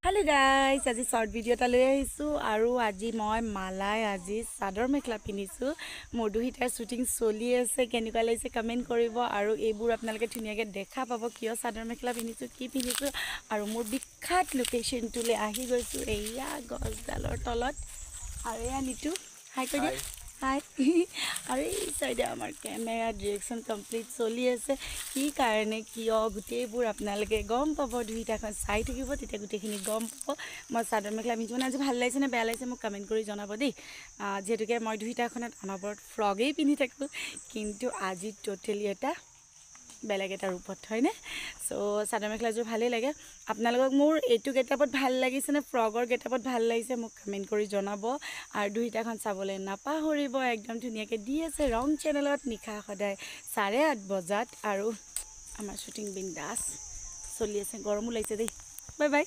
Hello guys, আজি short video এটা লৈ আহিছো আৰু আজি মই মালাই আজি চাদৰ মেখলা পিনিছো মোৰ দুহিটাৰ শুটিং চলি আছে কেনেকুৱা লাগিছে কমেন্ট কৰিব আৰু এইবোৰ আপোনালোকে ধুনিয়াকে দেখা পাব কিয় চাদৰ মেখলা পিনিছো কি পিনিছো আৰু মোৰ বিখ্যাত লোকেশন টুলে আহি গৈছো এয়া গছডালৰ তলত আৰু এয়া নিটু হাই কৈ দিয়া হাই আৰু এই সাইডে আমাৰ ক্যামেৰা ডাইৰেকশন কমপ্লিট চলি আছে কি কাৰণে কিয় গুটেইবোৰ আপোনালোকে গম পাব দুইটাখন চাই থাকিব তেতিয়া গুটেইখিনি গম পাব মই চাদৰ মেখলা পিন্ধিছো আজি ভাল লাগিছে নে বেয়া লাগিছে মোক কমেন্ট কৰি জনাব দেই যেহেতুকে মই দুইটাখনত অনবৰত ফ্ৰগেই পিন্ধি থাকো কিন্তু আজি টোটালি এটা বেলেগ এটা ৰূপত হয়নে সো চাদৰ মেখলাযোৰ ভালেই লাগে আপোনালোকক মোৰ এটু গেটআপত ভাল লাগিছে নে ফ্ৰগৰ গেটআপত ভাল লাগিছে মোক কমেন্ট কৰি জনাব আৰু দুইটাখন চাবলৈ নাপাহৰিব একদম ধুনিয়াকে দি আছে ৰং চেনেলত নিখা সদায় 8:30 বজাত আৰু আমাৰ শুটিং বিন্দাস চলি আছে গৰমো লাগিছে দেই বাই বাই